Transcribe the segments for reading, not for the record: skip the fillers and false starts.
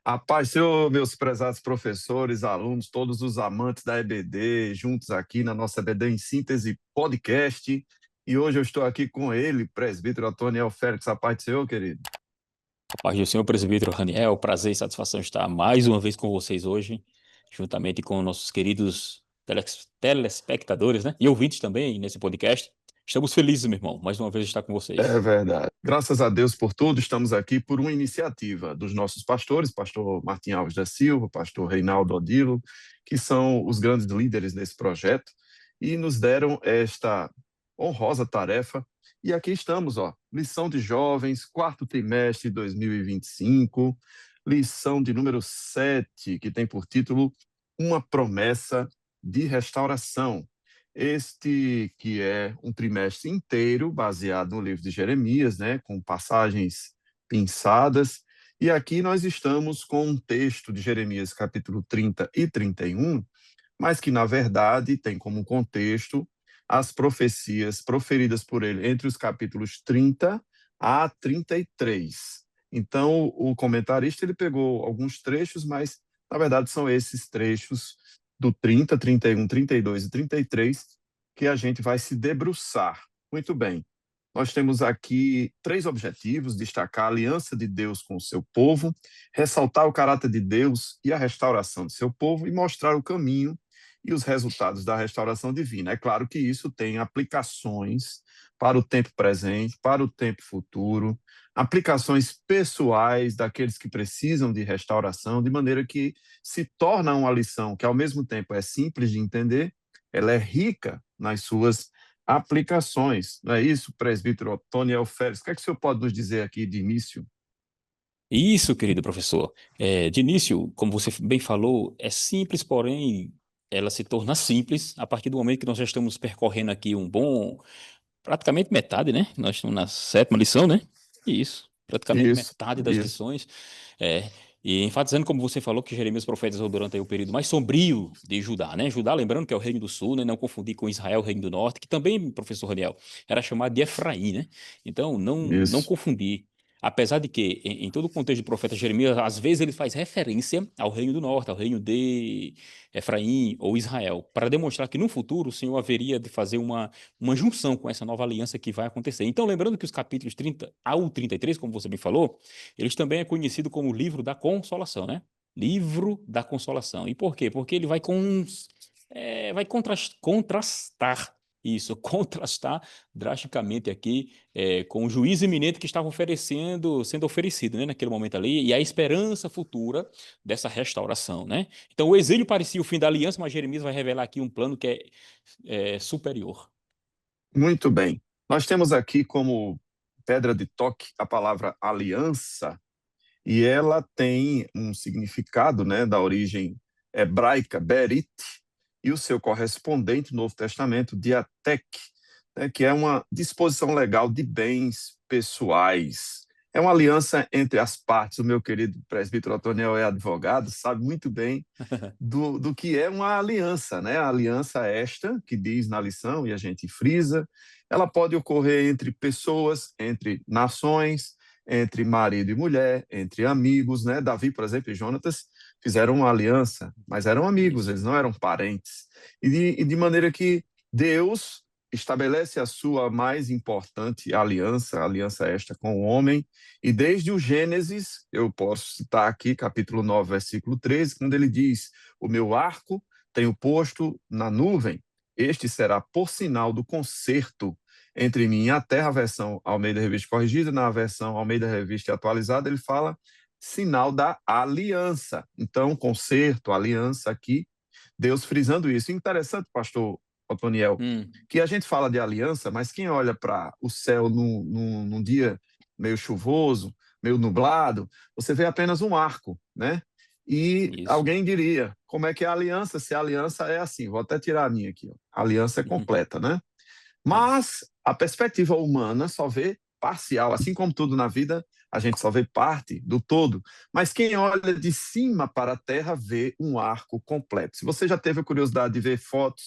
A paz, Senhor, meus prezados professores, alunos, todos os amantes da EBD, juntos aqui na nossa EBD em Síntese podcast. E hoje eu estou aqui com ele, presbítero Antônio Félix. A paz do Senhor, querido. A paz do Senhor, presbítero Raniel, prazer e satisfação estar mais uma vez com vocês hoje, juntamente com nossos queridos telespectadores, né? E ouvintes também nesse podcast. Estamos felizes, meu irmão, mais uma vez estar com É vocês. verdade. Graças a Deus por tudo, estamos aqui por uma iniciativa dos nossos pastores, pastor Martim Alves da Silva, pastor Reinaldo Odilo, que são os grandes líderes nesse projeto, e nos deram esta honrosa tarefa. E aqui estamos, ó, lição de jovens, quarto trimestre de 2025, lição de número 7, que tem por título Uma Promessa de Restauração. Este que é um trimestre inteiro baseado no livro de Jeremias, né, com passagens pinçadas. E aqui nós estamos com um texto de Jeremias, capítulo 30 e 31, mas que, na verdade, tem como contexto as profecias proferidas por ele entre os capítulos 30 a 33. Então, o comentarista ele pegou alguns trechos, mas, na verdade, são esses trechos do 30, 31, 32 e 33 que a gente vai se debruçar. Muito bem. Nós temos aqui três objetivos: destacar a aliança de Deus com o seu povo, ressaltar o caráter de Deus e a restauração de seu povo e mostrar o caminho e os resultados da restauração divina. É claro que isso tem aplicações para o tempo presente, para o tempo futuro, aplicações pessoais daqueles que precisam de restauração, de maneira que se torna uma lição que, ao mesmo tempo, é simples de entender, ela é rica nas suas aplicações. Não é isso, presbítero Otoniel Félix? O que é que o senhor pode nos dizer aqui de início? Isso, querido professor. De início, como você bem falou, é simples, porém ela se torna simples a partir do momento que nós já estamos percorrendo aqui praticamente metade, né? Nós estamos na sétima lição, né? Isso, praticamente Isso, metade das isso. lições. É, e enfatizando, como você falou, que Jeremias profetizou durante aí o período mais sombrio de Judá, né? Judá, lembrando que é o reino do sul, né? Não confundir com Israel, o reino do norte, que também, professor Raniel, era chamado de Efraim, né? Então, não Isso. confundir. Apesar de que, em todo o contexto do profeta Jeremias, às vezes ele faz referência ao reino do norte, ao reino de Efraim ou Israel, para demonstrar que no futuro o Senhor haveria de fazer uma junção com essa nova aliança que vai acontecer. Então, lembrando que os capítulos 30 ao 33, como você bem falou, eles também é conhecido como livro da consolação, né? Livro da consolação. E por quê? Porque ele vai contrastar isso, contrastar drasticamente aqui com o juízo iminente que estava sendo oferecido, né, naquele momento ali, e a esperança futura dessa restauração, né? Então, o exílio parecia o fim da aliança, mas Jeremias vai revelar aqui um plano que é superior. Muito bem. Nós temos aqui como pedra de toque a palavra aliança, e ela tem um significado, né, da origem hebraica, berit, e o seu correspondente no Novo Testamento, diatek, né, que é uma disposição legal de bens pessoais. É uma aliança entre as partes. O meu querido presbítero Otoniel é advogado, sabe muito bem do que é uma aliança, né? A aliança esta, que diz na lição, e a gente frisa, ela pode ocorrer entre pessoas, entre nações, entre marido e mulher, entre amigos, né? Davi, por exemplo, e Jonatas fizeram uma aliança, mas eram amigos, Isso. eles não eram parentes. E de maneira que Deus estabelece a sua mais importante aliança, a aliança esta com o homem, e desde o Gênesis, eu posso citar aqui, capítulo 9, versículo 13, quando ele diz: o meu arco tenho posto na nuvem, este será por sinal do concerto entre mim e a terra, a versão Almeida Revista Corrigida, na versão Almeida Revista Atualizada, ele fala sinal da aliança. Então, concerto, aliança aqui, Deus frisando isso. Interessante, pastor Otoniel, Hum, que a gente fala de aliança, mas quem olha para o céu num dia meio chuvoso, meio nublado, você vê apenas um arco, né? E isso. alguém diria, como é que é a aliança? Se a aliança é assim, vou até tirar a minha aqui, ó. A aliança é completa, né? Isso. Mas a perspectiva humana só vê parcial, assim como tudo na vida, a gente só vê parte do todo. Mas quem olha de cima para a Terra vê um arco completo. Se você já teve a curiosidade de ver fotos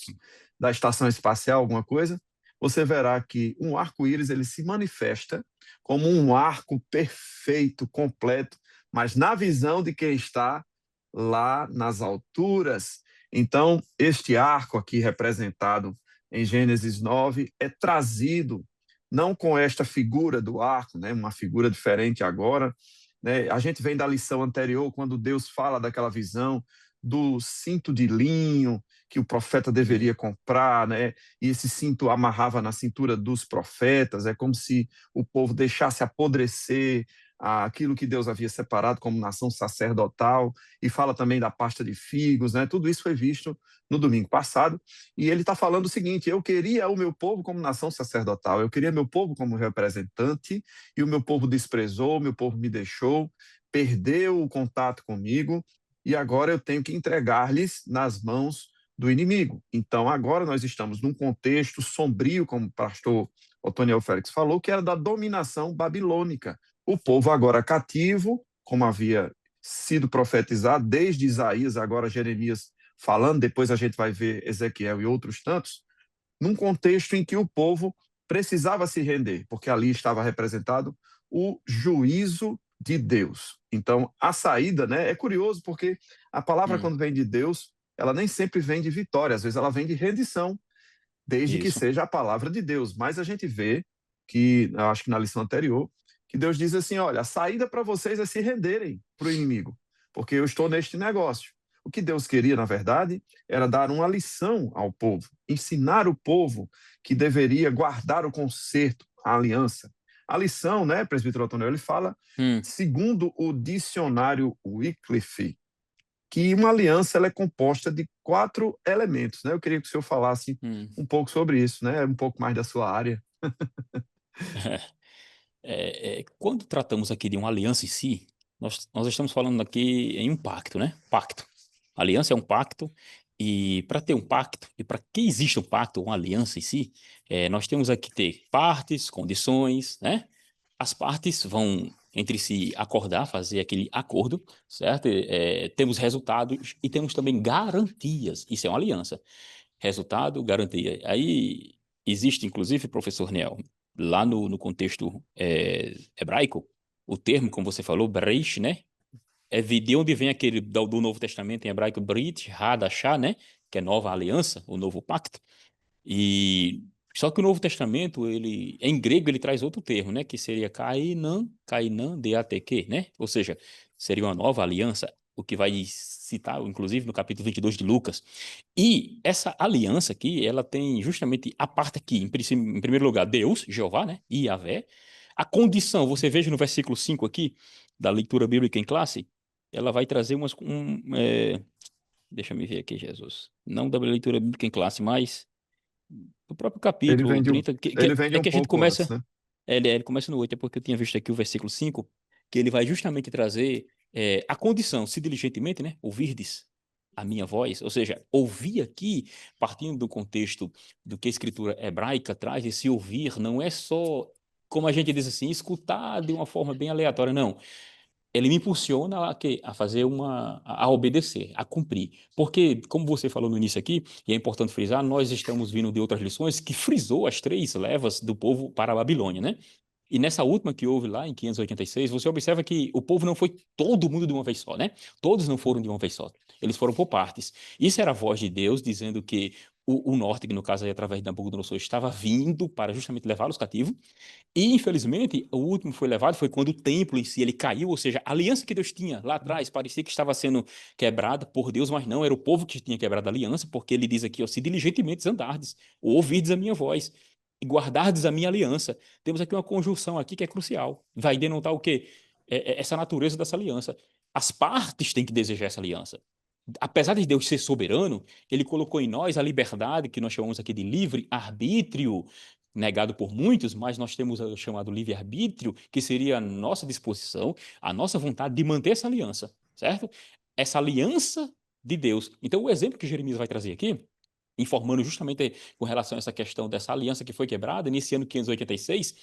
da estação espacial, alguma coisa, você verá que um arco-íris ele se manifesta como um arco perfeito, completo, mas na visão de quem está lá nas alturas. Então, este arco aqui representado em Gênesis 9 é trazido não com esta figura do arco, né, uma figura diferente agora, né? A gente vem da lição anterior, quando Deus fala daquela visão do cinto de linho que o profeta deveria comprar, né? E esse cinto amarrava na cintura dos profetas, é como se o povo deixasse apodrecer aquilo que Deus havia separado como nação sacerdotal, e fala também da pasta de figos, né? Tudo isso foi visto no domingo passado, e ele está falando o seguinte: eu queria o meu povo como nação sacerdotal, eu queria meu povo como representante, e o meu povo desprezou, o meu povo me deixou, perdeu o contato comigo, e agora eu tenho que entregar-lhes nas mãos do inimigo. Então, agora nós estamos num contexto sombrio, como o pastor Otoniel Félix falou, que era da dominação babilônica. O povo agora cativo, como havia sido profetizado desde Isaías, agora Jeremias falando, depois a gente vai ver Ezequiel e outros tantos, num contexto em que o povo precisava se render, porque ali estava representado o juízo de Deus. Então, a saída, né, é curioso porque a palavra, Hum, quando vem de Deus, ela nem sempre vem de vitória, às vezes ela vem de rendição, desde que isso. seja a palavra de Deus. Mas a gente vê que, eu acho que na lição anterior, que Deus diz assim: olha, a saída para vocês é se renderem para o inimigo, porque eu estou neste negócio. O que Deus queria, na verdade, era dar uma lição ao povo, ensinar o povo que deveria guardar o concerto, a aliança. A lição, né, presbítero Antônio, ele fala, Hum, segundo o dicionário Wycliffe, que uma aliança ela é composta de 4 elementos, né? Eu queria que o senhor falasse hum. um pouco sobre isso, né? Um pouco mais da sua área. Quando tratamos aqui de uma aliança em si, nós estamos falando aqui em um pacto, né? Pacto. Aliança é um pacto, e para ter um pacto, e para que exista um pacto, uma aliança em si, nós temos aqui que ter partes, condições, né? As partes vão entre si acordar, fazer aquele acordo, certo? Temos resultados e temos também garantias. Isso é uma aliança. Resultado, garantia. Aí existe, inclusive, professor Nel, lá no contexto hebraico, o termo, como você falou, Breish, né? É de onde vem aquele do Novo Testamento em hebraico, Brit, Hadashah, né? Que é nova aliança, o novo pacto. E só que o Novo Testamento, ele, em grego, ele traz outro termo, né? Que seria Kainan, Kainan DATQ, né? Ou seja, seria uma nova aliança, o que vai citar, inclusive, no capítulo 22 de Lucas. E essa aliança aqui, ela tem justamente a parte aqui, em primeiro lugar, Deus, Jeová, né? Yahvé. A condição, você veja no versículo 5 aqui, da leitura bíblica em classe, ela vai trazer deixa eu me ver aqui, Jesus. Não da leitura bíblica em classe, mas do próprio Ele capítulo vem de um, 30 ele vem de é um que a gente pouco antes, começa, né? ele começa no 8 é porque eu tinha visto aqui o versículo 5 que ele vai justamente trazer a condição, se diligentemente, né, ouvirdes a minha voz, ou seja, ouvir aqui, partindo do contexto do que a escritura hebraica traz, esse ouvir não é só, como a gente diz assim, escutar de uma forma bem aleatória, não. Ele me impulsiona a fazer a obedecer, a cumprir. Porque, como você falou no início aqui, e é importante frisar, nós estamos vindo de outras lições que frisou as 3 levas do povo para a Babilônia, né? E nessa última que houve lá em 586, você observa que o povo não foi todo mundo de uma vez só, né? Todos não foram de uma vez só. Eles foram por partes. Isso era a voz de Deus dizendo que o norte, que no caso aí através de Nabucodonosor, estava vindo para justamente levá-los cativos. E, infelizmente, o último foi levado foi quando o templo em si ele caiu, ou seja, a aliança que Deus tinha lá atrás parecia que estava sendo quebrada por Deus, mas não, era o povo que tinha quebrado a aliança, porque ele diz aqui, ó, se diligentemente andardes, ou ouvirdes a minha voz, e guardardes a minha aliança. Temos aqui uma conjunção aqui que é crucial. Vai denotar o quê? Essa natureza dessa aliança. As partes têm que desejar essa aliança. Apesar de Deus ser soberano, ele colocou em nós a liberdade, que nós chamamos aqui de livre arbítrio, negado por muitos, mas nós temos o chamado livre-arbítrio, que seria a nossa disposição, a nossa vontade de manter essa aliança, certo? Essa aliança de Deus. Então, o exemplo que Jeremias vai trazer aqui informando justamente com relação a essa questão dessa aliança que foi quebrada, nesse ano 586,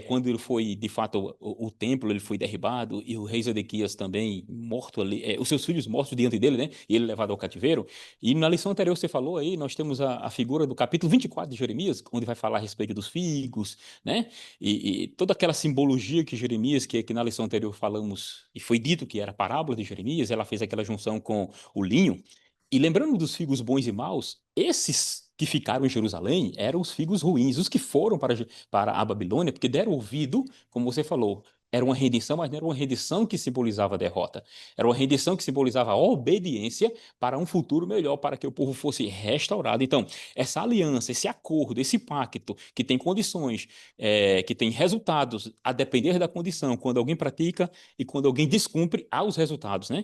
quando ele foi, de fato, o templo ele foi derribado e o rei Zedequias também morto ali, os seus filhos mortos diante dele, né? E ele levado ao cativeiro. E na lição anterior você falou aí, nós temos a figura do capítulo 24 de Jeremias, onde vai falar a respeito dos figos, né? E toda aquela simbologia que Jeremias, que na lição anterior falamos, e foi dito que era a parábola de Jeremias, ela fez aquela junção com o linho. E lembrando dos figos bons e maus, esses que ficaram em Jerusalém eram os figos ruins, os que foram para a Babilônia, porque deram ouvido, como você falou, era uma rendição, mas não era uma rendição que simbolizava a derrota. Era uma rendição que simbolizava a obediência para um futuro melhor, para que o povo fosse restaurado. Então, essa aliança, esse acordo, esse pacto, que tem condições, que tem resultados, a depender da condição, quando alguém pratica e quando alguém descumpre, há os resultados, né?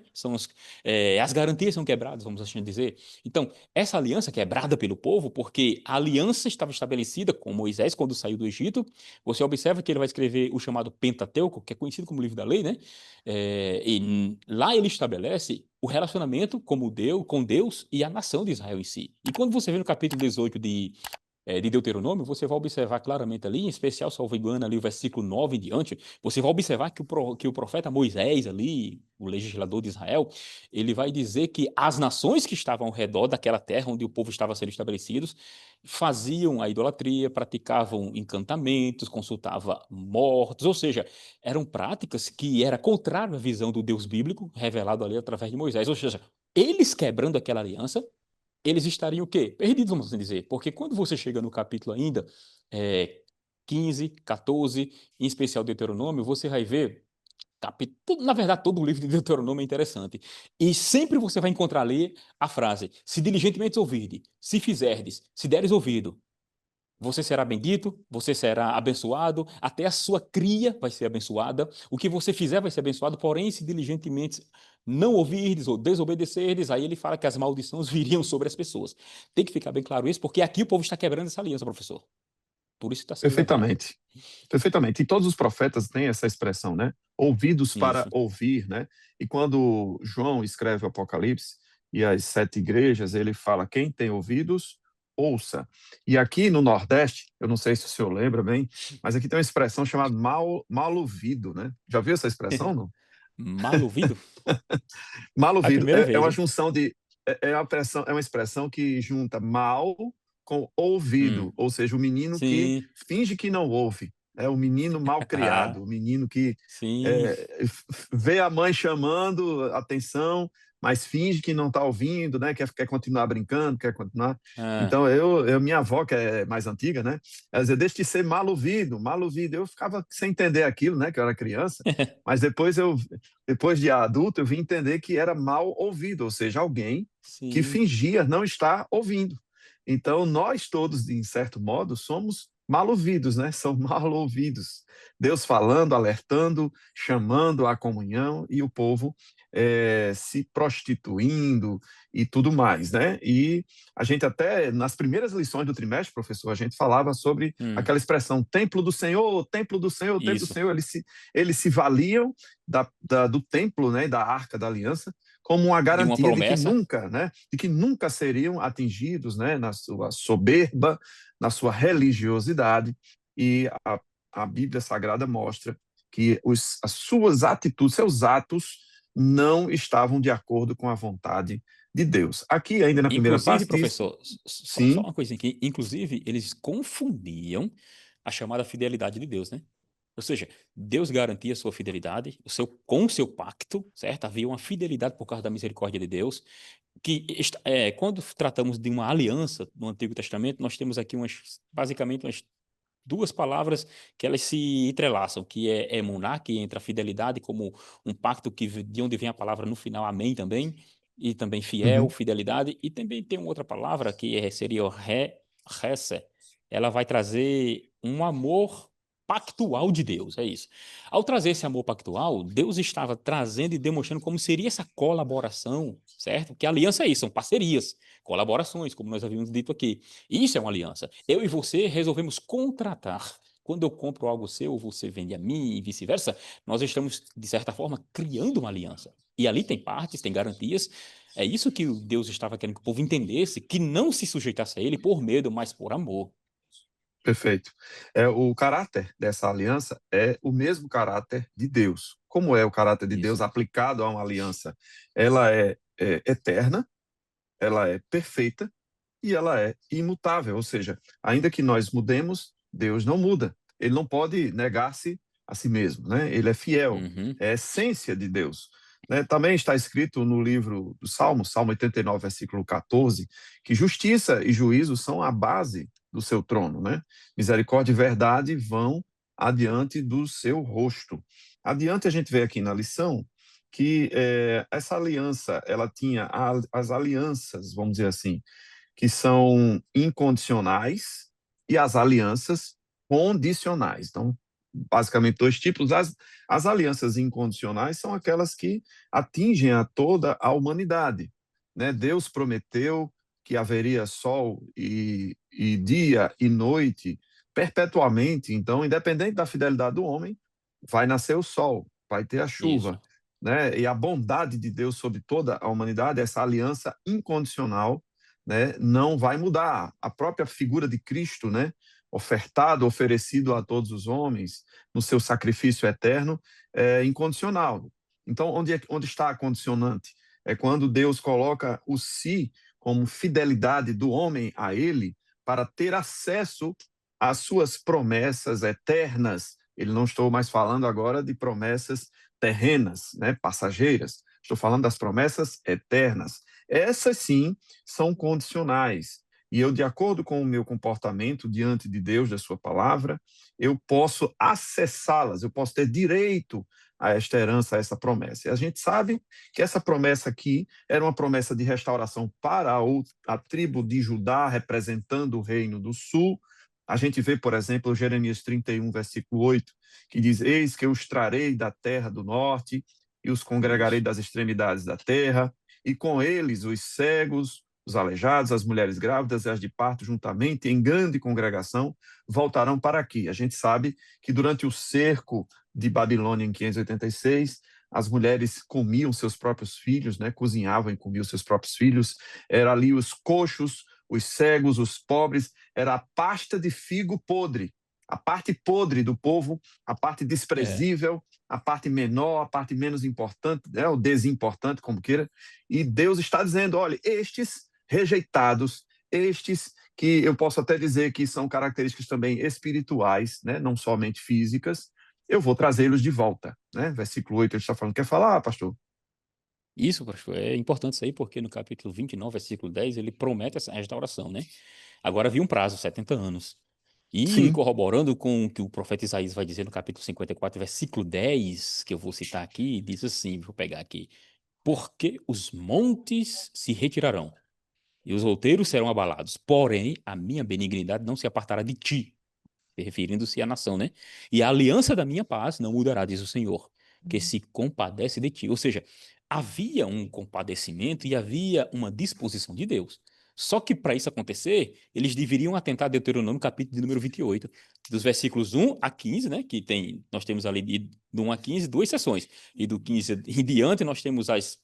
As garantias são quebradas, vamos assim dizer. Então, essa aliança quebrada pelo povo, porque a aliança estava estabelecida com Moisés quando saiu do Egito. Você observa que ele vai escrever o chamado Pentateuco, que é conhecido como livro da lei, né? E lá ele estabelece o relacionamento com Deus e a nação de Israel em si. E quando você vê no capítulo 18 de Deuteronômio, você vai observar claramente ali, em especial, salvo engano, ali o versículo 9 em diante, você vai observar que o profeta Moisés ali, o legislador de Israel, ele vai dizer que as nações que estavam ao redor daquela terra onde o povo estava sendo estabelecido, faziam a idolatria, praticavam encantamentos, consultavam mortos, ou seja, eram práticas que era contrário à visão do Deus bíblico, revelado ali através de Moisés, ou seja, eles quebrando aquela aliança, eles estariam o quê? Perdidos, vamos assim dizer. Porque quando você chega no capítulo ainda, 15, 14, em especial Deuteronômio, você vai ver, na verdade, todo o livro de Deuteronômio é interessante. E sempre você vai encontrar ali a frase, se diligentemente ouvirdes, se fizerdes, se deres ouvido, você será bendito, você será abençoado, até a sua cria vai ser abençoada, o que você fizer vai ser abençoado, porém, se diligentemente não ouvirdes ou desobedecerdes, aí ele fala que as maldições viriam sobre as pessoas. Tem que ficar bem claro isso, porque aqui o povo está quebrando essa aliança, professor. Por isso está sendo levado. Perfeitamente. Perfeitamente. E todos os profetas têm essa expressão, né? Ouvidos para Isso. ouvir, né? E quando João escreve o Apocalipse e as 7 igrejas, ele fala: quem tem ouvidos, ouça. E aqui no Nordeste, eu não sei se o senhor lembra bem, mas aqui tem uma expressão chamada mal ouvido, né? Já viu essa expressão, não? Mal ouvido? Mal É a ouvido primeira é vez, uma hein? junção de é uma expressão que junta mal com ouvido, ou seja, o menino que Sim. finge que não ouve, é o menino mal criado, Ah, o menino que sim. vê a mãe chamando atenção, mas finge que não está ouvindo, né? Quer continuar brincando, quer continuar. Ah. Então, minha avó, que é mais antiga, né? Ela dizia, deixa de ser mal ouvido, mal ouvido. Eu ficava sem entender aquilo, né? Que eu era criança, mas depois de adulto, eu vim entender que era mal ouvido, ou seja, alguém que Sim. fingia não estar ouvindo. Então, nós todos, em certo modo, somos mal ouvidos, né? São mal ouvidos. Deus falando, alertando, chamando à comunhão e o povo se prostituindo e tudo mais, né? E a gente até, nas primeiras lições do trimestre, professor, a gente falava sobre Hum. aquela expressão templo do Senhor, templo do Senhor, templo do Isso. Senhor. Eles se valiam do templo, né, da Arca da Aliança, como uma De uma garantia de que promessa. nunca, né, de que nunca seriam atingidos, né, na sua soberba, na sua religiosidade. E a Bíblia Sagrada mostra que as suas atitudes, seus atos, não estavam de acordo com a vontade de Deus. Aqui, ainda na primeira Inclusive, parte, diz, professor, só sim, uma coisinha aqui. Inclusive, eles confundiam a chamada fidelidade de Deus, né? Ou seja, Deus garantia a sua fidelidade, com o seu pacto, certo? Havia uma fidelidade por causa da misericórdia de Deus. Quando tratamos de uma aliança no Antigo Testamento, nós temos aqui basicamente umas duas palavras que elas se entrelaçam, que é emuná, que entra a fidelidade como um pacto de onde vem a palavra no final, amém também, e também fiel, uhum, fidelidade, e também tem uma outra palavra que seria o hesed. Ela vai trazer um amor pactual de Deus, é isso. Ao trazer esse amor pactual, Deus estava trazendo e demonstrando como seria essa colaboração, certo? Que aliança é isso, são parcerias, colaborações, como nós havíamos dito aqui. Isso é uma aliança. Eu e você resolvemos contratar. Quando eu compro algo seu, você vende a mim e vice-versa, nós estamos, de certa forma, criando uma aliança. E ali tem partes, tem garantias. É isso que Deus estava querendo que o povo entendesse, que não se sujeitasse a ele por medo, mas por amor. Perfeito. O caráter dessa aliança é o mesmo caráter de Deus. Como é o caráter de Deus Isso. aplicado a uma aliança? Ela é eterna, ela é perfeita e ela é imutável. Ou seja, ainda que nós mudemos, Deus não muda. Ele não pode negar-se a si mesmo, né? Ele é fiel, Uhum. é a essência de Deus. Né? Também está escrito no livro do Salmo, Salmo 89, versículo 14, que justiça e juízo são a base do seu trono, né? Misericórdia e verdade vão adiante do seu rosto. Adiante a gente vê aqui na lição que essa aliança, ela tinha as alianças, vamos dizer assim, que são incondicionais e as alianças condicionais. Então, basicamente, dois tipos. As alianças incondicionais são aquelas que atingem a toda a humanidade. Né? Deus prometeu que haveria sol e dia e noite perpetuamente. Então, independente da fidelidade do homem, vai nascer o sol, vai ter a Isso. chuva. Né? E a bondade de Deus sobre toda a humanidade, essa aliança incondicional, né, não vai mudar. A própria figura de Cristo, né, ofertado, oferecido a todos os homens, no seu sacrifício eterno, é incondicional. Então, onde está a condicionante? É quando Deus coloca o si como fidelidade do homem a ele para ter acesso às suas promessas eternas. Ele não estou mais falando agora de promessas terrenas, né, passageiras. Estou falando das promessas eternas. Essas sim são condicionais. E eu, de acordo com o meu comportamento diante de Deus, da sua palavra, eu posso acessá-las, eu posso ter direito a esta herança, a essa promessa. E a gente sabe que essa promessa aqui era uma promessa de restauração para a tribo de Judá, representando o reino do sul. A gente vê, por exemplo, Jeremias 31, versículo 8, que diz: Eis que eu os trarei da terra do norte e os congregarei Isso. das extremidades da terra, e com eles os cegos, os aleijados, as mulheres grávidas e as de parto, juntamente, em grande congregação, voltarão para aqui. A gente sabe que durante o cerco de Babilônia em 586, as mulheres comiam seus próprios filhos, né? Cozinhavam e comiam seus próprios filhos. Era ali os coxos, os cegos, os pobres, era a pasta de figo podre. A parte podre do povo, a parte É. desprezível, a parte menor, a parte menos importante, né, o desimportante, como queira. E Deus está dizendo: olha, estes rejeitados, estes que eu posso até dizer que são características também espirituais, né, não somente físicas, eu vou trazê-los de volta. Né? Versículo 8 ele está falando. Quer falar, pastor? Isso, pastor, é importante isso aí, porque no capítulo 29, versículo 10, ele promete essa restauração, né? Agora havia um prazo, 70 anos. E Sim, corroborando com o que o profeta Isaías vai dizer no capítulo 54, versículo 10, que eu vou citar aqui, diz assim, vou pegar aqui: porque os montes se retirarão e os outeiros serão abalados, porém a minha benignidade não se apartará de ti, referindo-se à nação, né? E a aliança da minha paz não mudará, diz o Senhor, que se compadece de ti. Ou seja, havia um compadecimento e havia uma disposição de Deus. Só que para isso acontecer, eles deveriam atentar a Deuteronômio, capítulo de número 28, dos versículos 1 a 15, né? Que tem, nós temos ali do 1 a 15 duas sessões. E do 15 em diante nós temos as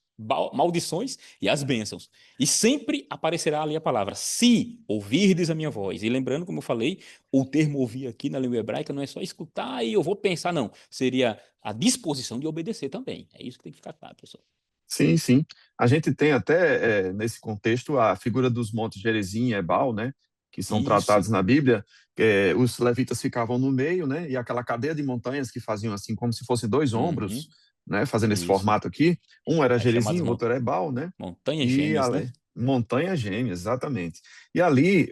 maldições e as bênçãos. E sempre aparecerá ali a palavra, se ouvirdes a minha voz. E lembrando, como eu falei, o termo ouvir aqui na língua hebraica não é só escutar e eu vou pensar, não. Seria a disposição de obedecer também. É isso que tem que ficar claro, pessoal. sim, sim. A gente tem até, nesse contexto, a figura dos montes Gerizim e Ebal, né? Que são Isso. tratados na Bíblia. Os levitas ficavam no meio, né? E aquela cadeia de montanhas que faziam assim, como se fossem dois ombros, Uhum. né? Fazendo esse Isso. formato aqui. Um era As chamadas Gerizim, o outro era Ebal, né? montanhas E gêmeas, né? ali, montanhas gêmeas, exatamente. E ali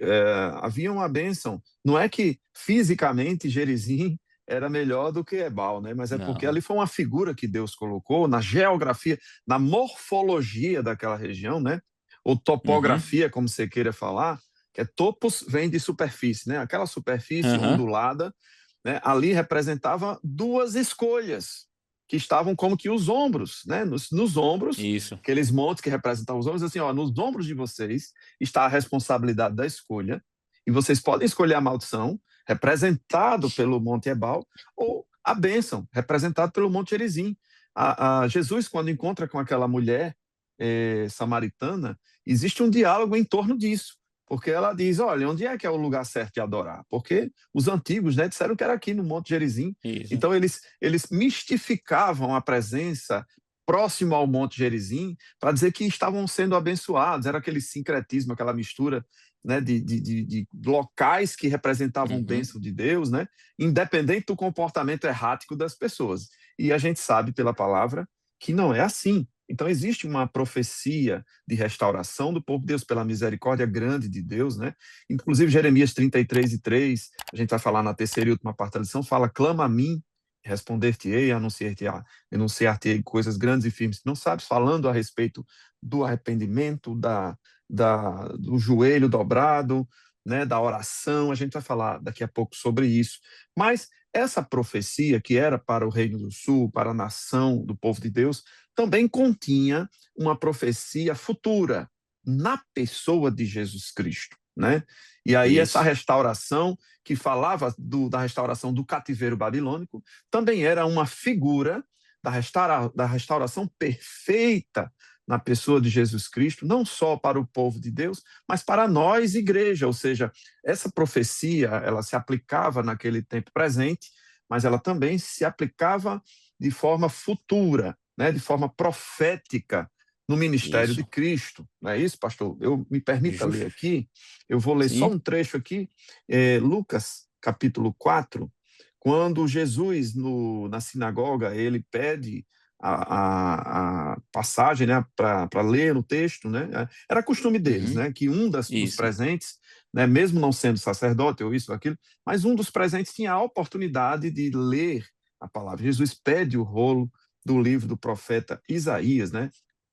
havia uma bênção. Não é que fisicamente Gerizim era melhor do que Ebal, né? Mas é porque Não. ali foi uma figura que Deus colocou na geografia, na morfologia daquela região, né? Ou Uhum. topografia, como você queira falar, que é topos vem de superfície, né? Aquela superfície Uhum. ondulada, né? Ali representava duas escolhas que estavam como que os ombros, né? Nos ombros, Isso. aqueles montes que representavam os ombros, assim, ó, nos ombros de vocês está a responsabilidade da escolha, e vocês podem escolher a maldição, representado pelo Monte Ebal, ou a bênção, representado pelo Monte Gerizim. Jesus, quando encontra com aquela mulher samaritana, existe um diálogo em torno disso, porque ela diz, olha, onde é que é o lugar certo de adorar? Porque os antigos, né, disseram que era aqui no Monte Gerizim. Isso. Então, eles mistificavam a presença próximo ao Monte Gerizim para dizer que estavam sendo abençoados. Era aquele sincretismo, aquela mistura, né, de locais que representavam Uhum. bênção de Deus, né, independente do comportamento errático das pessoas. E a gente sabe pela palavra que não é assim. Então, existe uma profecia de restauração do povo de Deus pela misericórdia grande de Deus, né? Inclusive, Jeremias 33:3, a gente vai falar na terceira e última parte da lição, fala: clama a mim, responder-te-ei, anunciar-te-ei coisas grandes e firmes que não sabes, falando a respeito do arrependimento, do joelho dobrado, né, da oração. A gente vai falar daqui a pouco sobre isso. Mas essa profecia, que era para o Reino do Sul, para a nação do povo de Deus, também continha uma profecia futura na pessoa de Jesus Cristo, né? E aí essa Isso. restauração que falava da restauração do cativeiro babilônico também era uma figura da restauração perfeita na pessoa de Jesus Cristo, não só para o povo de Deus, mas para nós, igreja. Ou seja, essa profecia, ela se aplicava naquele tempo presente, mas ela também se aplicava de forma futura, né, de forma profética no ministério de Isso. Cristo. Não é isso, pastor? Eu me permita ler Jus- aqui, eu vou ler só Sim. um trecho aqui, Lucas, capítulo 4, quando Jesus, na sinagoga, ele pede a passagem, né, para ler o texto, né? Era costume deles, Uhum. né, que um dos Isso. presentes, né, mesmo não sendo sacerdote ou isso ou aquilo, mas um dos presentes tinha a oportunidade de ler a palavra. Jesus pede o rolo do livro do profeta Isaías, né?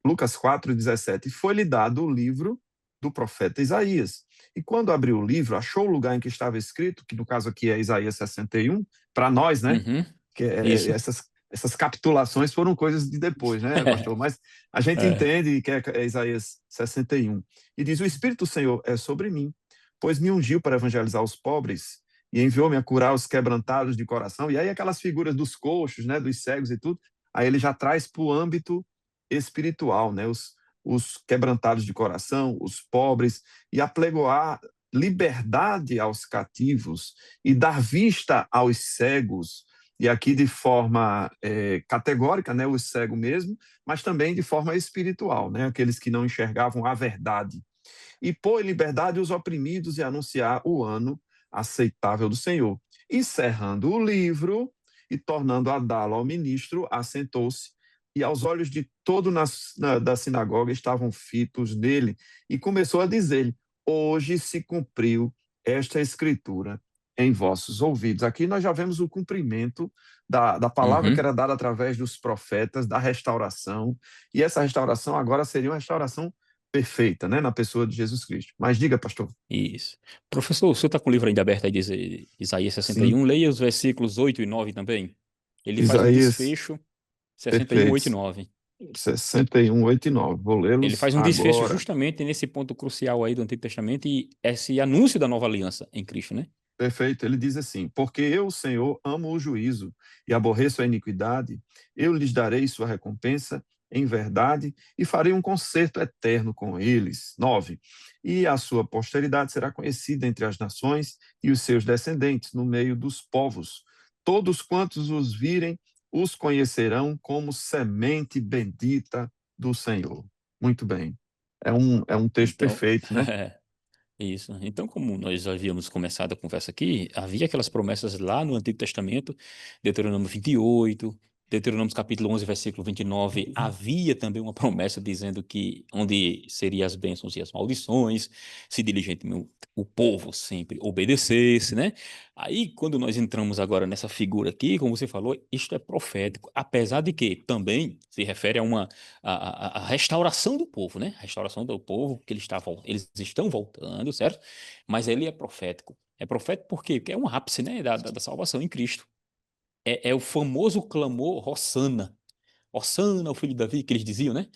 Lucas 4:17. E foi-lhe dado o livro do profeta Isaías. E quando abriu o livro, achou o lugar em que estava escrito, que no caso aqui é Isaías 61, para nós, né? Uhum. Que Isso. essas capitulações foram coisas de depois, né, pastor? Mas a gente É. entende que é Isaías 61. E diz: O Espírito do Senhor é sobre mim, pois me ungiu para evangelizar os pobres e enviou-me a curar os quebrantados de coração. E aí aquelas figuras dos coxos, né, dos cegos e tudo, aí ele já traz para o âmbito espiritual, né, os quebrantados de coração, os pobres, e apregoar liberdade aos cativos e dar vista aos cegos, e aqui de forma categórica, né, o cego mesmo, mas também de forma espiritual, né, aqueles que não enxergavam a verdade. E pôr em liberdade os oprimidos e anunciar o ano aceitável do Senhor. Encerrando o livro e tornando a dá-lo ao ministro, assentou-se, e aos olhos de todo da sinagoga estavam fitos nele, e começou a dizer-lhe: hoje se cumpriu esta escritura em vossos ouvidos. Aqui nós já vemos o cumprimento da palavra que Uhum. era dada através dos profetas, da restauração, e essa restauração agora seria uma restauração perfeita, né, na pessoa de Jesus Cristo. Mas diga, pastor. Isso. Professor, o senhor está com o livro aí aberto aí de Isaías Sim, 61. Leia os versículos 8 e 9 também. Ele faz um Isaías, desfecho, 61, 8 e perfeito. 9. 61, 8 e 9. Vou Ele lê-los faz um desfecho agora. justamente nesse ponto crucial aí do Antigo Testamento e esse anúncio da nova aliança em Cristo, né? Perfeito. Ele diz assim: porque eu, Senhor, amo o juízo e aborreço a iniquidade, eu lhes darei sua recompensa em verdade e farei um concerto eterno com eles. 9. E a sua posteridade será conhecida entre as nações e os seus descendentes no meio dos povos. Todos quantos os virem, os conhecerão como semente bendita do Senhor. Muito bem. É um texto Então, perfeito, né? isso. Então, como nós havíamos começado a conversa aqui, havia aquelas promessas lá no Antigo Testamento, Deuteronômio 28, Deuteronômio capítulo 11, versículo 29, havia também uma promessa dizendo que onde seriam as bênçãos e as maldições, se diligentemente o povo sempre obedecesse, né? Aí, quando nós entramos agora nessa figura aqui, como você falou, isto é profético, apesar de que também se refere a a restauração do povo, né? A restauração do povo, que eles estão voltando, certo? Mas ele é profético. É profético por quê? Porque é um ápice, né, da salvação em Cristo. É o famoso clamor Hosanna. Hosanna, o filho de Davi, que eles diziam, né?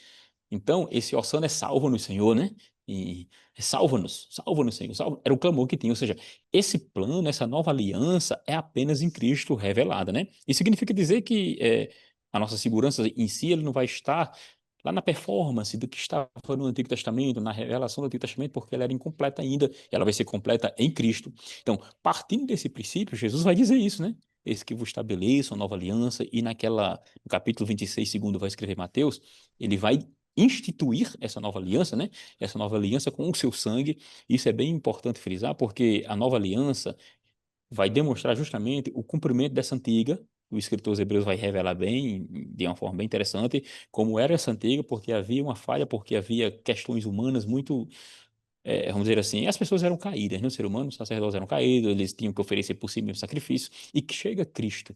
Então, esse Hosanna é salva-nos, Senhor, né? E salva-nos, Senhor. Era o clamor que tinha. Ou seja, esse plano, essa nova aliança é apenas em Cristo revelada, né? Isso significa dizer que A nossa segurança em si, ele não vai estar lá na performance do que estava no Antigo Testamento, na revelação do Antigo Testamento, porque ela era incompleta ainda, ela vai ser completa em Cristo. Então, partindo desse princípio, Jesus vai dizer isso, né? Eis que vos estabeleço uma nova aliança, e no capítulo 26, segundo vai escrever Mateus, ele vai instituir essa nova aliança, né? Essa nova aliança com o seu sangue. Isso é bem importante frisar, porque a nova aliança vai demonstrar justamente o cumprimento dessa antiga. O escritor aos Hebreus vai revelar bem, de uma forma bem interessante, como era essa antiga, porque havia uma falha, porque havia questões humanas muito, vamos dizer assim, as pessoas eram caídas, né? Os seres humanos, os sacerdotes eram caídos, eles tinham que oferecer por si mesmo sacrifício, e que chega Cristo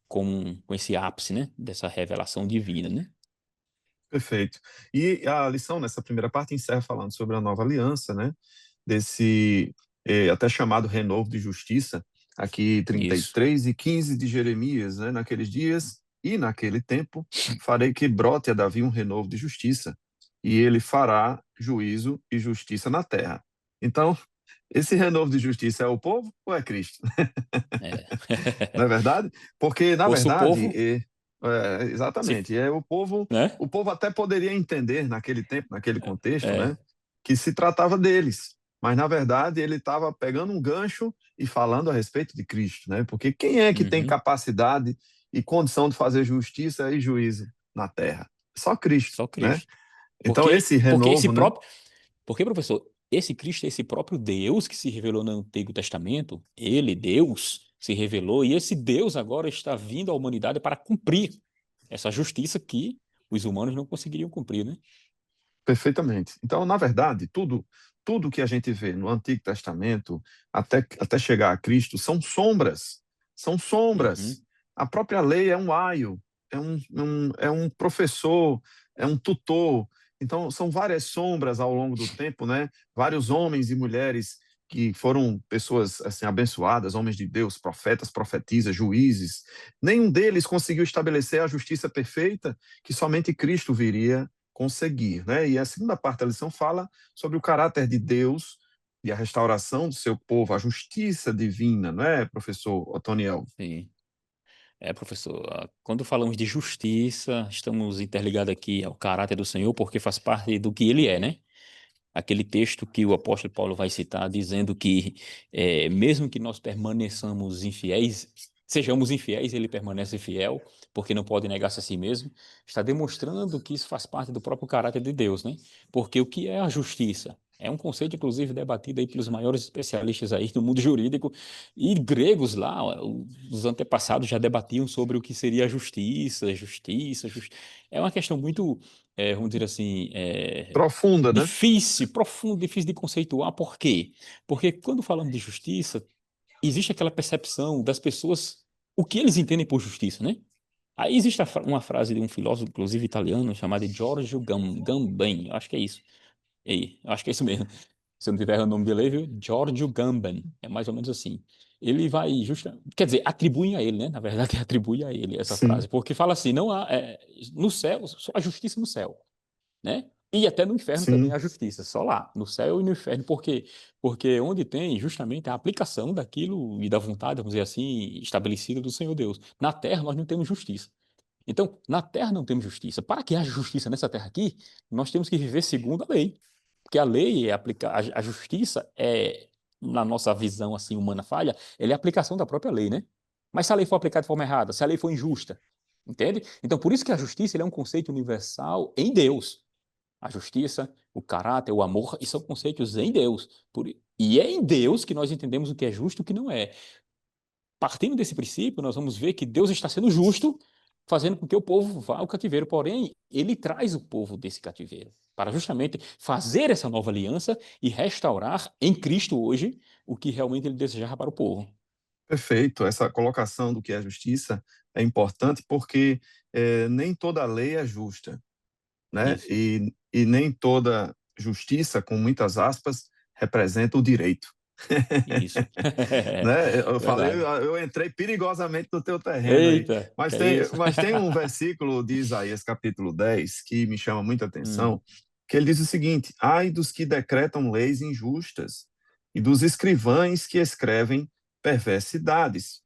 com esse ápice, né, dessa revelação divina, né? Perfeito. E a lição nessa primeira parte encerra falando sobre a nova aliança, né? Desse até chamado renovo de justiça, aqui Isso. 33 e 15 de Jeremias, né? Naqueles dias e naquele tempo farei que brote a Davi um renovo de justiça, e ele fará juízo e justiça na terra. Então, esse renovo de justiça é o povo ou é Cristo? É. Não é verdade? Porque, na Fosse o verdade, povo, se, exatamente, né? o povo até poderia entender naquele tempo, naquele contexto, né, É. que se tratava deles, mas na verdade ele estava pegando um gancho e falando a respeito de Cristo, né? Porque quem é que tem Uhum. capacidade e condição de fazer justiça e juízo na terra? Só Cristo, Só né? Cristo. Então esse Porque esse renovo, né? próprio, porque, professor, esse Cristo, esse próprio Deus que se revelou no Antigo Testamento, ele, Deus, se revelou, e esse Deus agora está vindo à humanidade para cumprir essa justiça que os humanos não conseguiriam cumprir, né? Perfeitamente. Então, na verdade, tudo que a gente vê no Antigo Testamento até chegar a Cristo são sombras. São sombras. Uhum. A própria lei é um aio, é um professor, é um tutor. Então, são várias sombras ao longo do tempo, né? Vários homens e mulheres que foram pessoas assim abençoadas, homens de Deus, profetas, profetisas, juízes. Nenhum deles conseguiu estabelecer a justiça perfeita que somente Cristo viria conseguir, né? E a segunda parte da lição fala sobre o caráter de Deus e a restauração do seu povo, a justiça divina, não é, professor Otoniel? Sim. Professor, quando falamos de justiça, estamos interligados aqui ao caráter do Senhor, porque faz parte do que ele é, né? Aquele texto que o apóstolo Paulo vai citar, dizendo que mesmo que nós permaneçamos infiéis, sejamos infiéis, ele permanece fiel, porque não pode negar-se a si mesmo, está demonstrando que isso faz parte do próprio caráter de Deus, né? Porque o que é a justiça? É um conceito, inclusive, debatido aí pelos maiores especialistas aí do mundo jurídico, e gregos lá, os antepassados já debatiam sobre o que seria a justiça. É uma questão muito, vamos dizer assim, Profunda, né? difícil, profundo, difícil de conceituar. Por quê? Porque quando falamos de justiça, existe aquela percepção das pessoas, o que eles entendem por justiça, né? Aí existe uma frase de um filósofo, inclusive italiano, chamado Giorgio Gamben, eu acho que é isso. Eu acho que é isso mesmo. Se eu não tiver o nome dele, viu? Giorgio Gamben, é mais ou menos assim. Ele vai quer dizer, atribuem a ele, né? Na verdade, atribui a ele essa Sim, frase, porque fala assim, não há, no céu, só a justiça no céu, né? E até no inferno também sim, há justiça, só lá, no céu e no inferno. Por quê? Porque onde tem justamente a aplicação daquilo e da vontade, vamos dizer assim, estabelecida do Senhor Deus. Na terra nós não temos justiça. Então, na terra não temos justiça. Para que haja justiça nessa terra aqui, nós temos que viver segundo a lei. Porque a lei é aplicar, a justiça é, na nossa visão assim humana falha, ela é a aplicação da própria lei, né? Mas se a lei for aplicada de forma errada, se a lei for injusta, entende? Então, por isso que a justiça é um conceito universal em Deus. A justiça, o caráter, o amor, e são conceitos em Deus. E é em Deus que nós entendemos o que é justo e o que não é. Partindo desse princípio, nós vamos ver que Deus está sendo justo, fazendo com que o povo vá ao cativeiro. Porém, ele traz o povo desse cativeiro para justamente fazer essa nova aliança e restaurar em Cristo hoje o que realmente ele desejava para o povo. perfeito. Essa colocação do que é justiça é importante porque nem toda lei é justa, né? Isso, E nem toda justiça, com muitas aspas, representa o direito. isso. Né? Eu falei, Verdade. eu entrei perigosamente no teu terreno aí. Eita, que é isso? Mas tem um versículo de Isaías, capítulo 10, que me chama muita Hum, atenção, que ele diz o seguinte: ai dos que decretam leis injustas e dos escrivães que escrevem perversidades.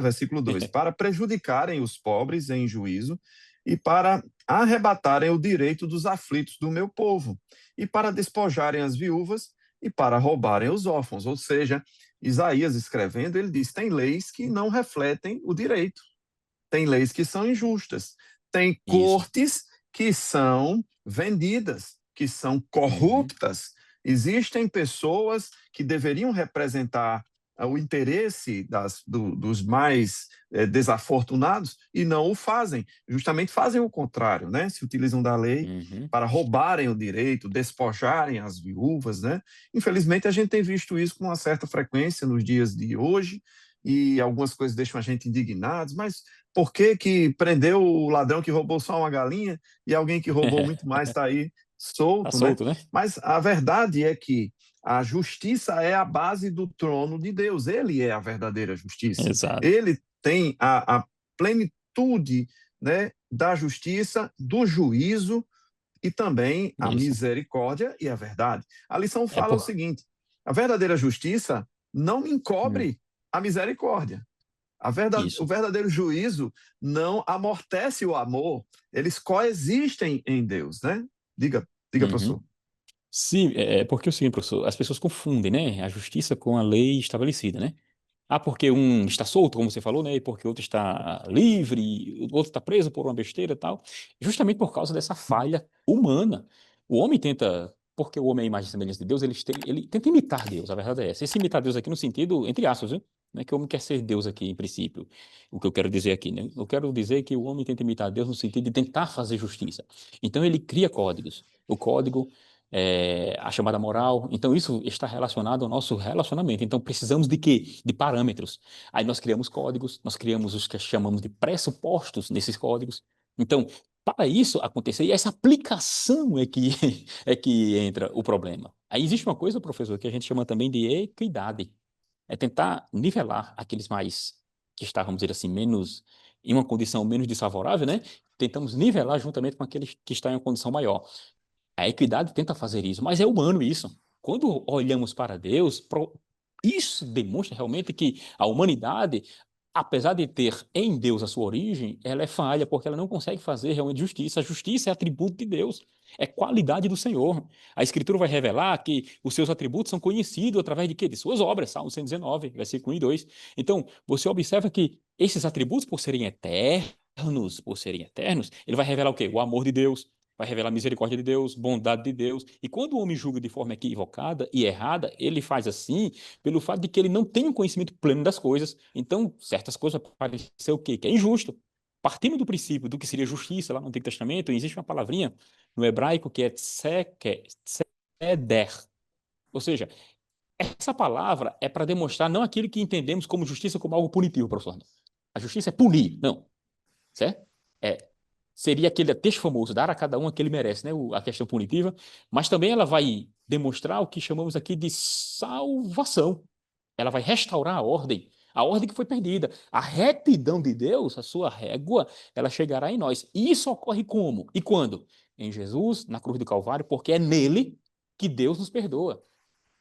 versículo 2, para prejudicarem os pobres em juízo e para arrebatarem o direito dos aflitos do meu povo, e para despojarem as viúvas e para roubarem os órfãos. Ou seja, Isaías escrevendo, ele diz: tem leis que não refletem o direito, tem leis que são injustas, tem Isso. cortes que são vendidas, que são Uhum. corruptas. Existem pessoas que deveriam representar o interesse dos mais desafortunados e não o fazem. Justamente fazem o contrário, né? Se utilizam da lei Uhum. para roubarem o direito, despojarem as viúvas, né? Infelizmente, a gente tem visto isso com uma certa frequência nos dias de hoje, e algumas coisas deixam a gente indignados, mas por que que prendeu o ladrão que roubou só uma galinha e alguém que roubou muito mais está aí Tá solto, né? solto, né? Mas a verdade é que a justiça é a base do trono de Deus. Ele é a verdadeira justiça. Exato. Ele tem a plenitude, né, da justiça, do juízo e também a Isso. misericórdia e a verdade. A lição É fala o por... seguinte: a verdadeira justiça não Hum. encobre a misericórdia. O Isso. verdadeiro juízo não amortece o amor. Eles coexistem em Deus, né? Diga, Uhum. professor. Sim, é porque é o seguinte, professor, as pessoas confundem, né, a justiça com a lei estabelecida, né? Ah, porque um está solto, como você falou, né? E porque o outro está livre, o outro está preso por uma besteira e tal. Justamente por causa dessa falha humana. O homem tenta, porque o homem é a imagem e semelhança de Deus, ele tenta imitar Deus, a verdade é essa. Esse imitar Deus aqui no sentido, entre aspas, viu? Não é que o homem quer ser Deus aqui, em princípio. O que eu quero dizer aqui, né? Eu quero dizer que o homem tenta imitar Deus no sentido de tentar fazer justiça. Então ele cria códigos. O código a chamada moral. Então, isso está relacionado ao nosso relacionamento. Então, precisamos de quê? De parâmetros. Aí nós criamos códigos, nós criamos os que chamamos de pressupostos nesses códigos. Então, para isso acontecer, e essa aplicação é que, é que entra o problema. Aí existe uma coisa, professor, que a gente chama também de equidade. É tentar nivelar aqueles mais que está, vamos dizer assim, menos em uma condição menos desfavorável, né? Tentamos nivelar juntamente com aqueles que estão em uma condição maior. A equidade tenta fazer isso, mas é humano isso. Quando olhamos para Deus, isso demonstra realmente que a humanidade, apesar de ter em Deus a sua origem, ela é falha, porque ela não consegue fazer realmente justiça. A justiça é atributo de Deus, é qualidade do Senhor. A Escritura vai revelar que os seus atributos são conhecidos através de quê? De suas obras, Salmo 119, versículo 1 e 2. Então, você observa que esses atributos, por serem eternos, ele vai revelar o quê? O amor de Deus, vai revelar a misericórdia de Deus, bondade de Deus. E quando o homem julga de forma equivocada e errada, ele faz assim pelo fato de que ele não tem um conhecimento pleno das coisas. Então, certas coisas parecem ser o quê? Que é injusto. Partindo do princípio do que seria justiça lá no Antigo Testamento, existe uma palavrinha no hebraico que é tzeder. Ou seja, essa palavra é para demonstrar não aquilo que entendemos como justiça como algo punitivo, professor. A justiça é punir, não, certo? É, seria aquele texto famoso, dar a cada um o que ele merece, né? A questão punitiva, mas também ela vai demonstrar o que chamamos aqui de salvação. Ela vai restaurar a ordem que foi perdida. A retidão de Deus, a sua régua, ela chegará em nós. E isso ocorre como? E quando? Em Jesus, na cruz do Calvário, porque é nele que Deus nos perdoa.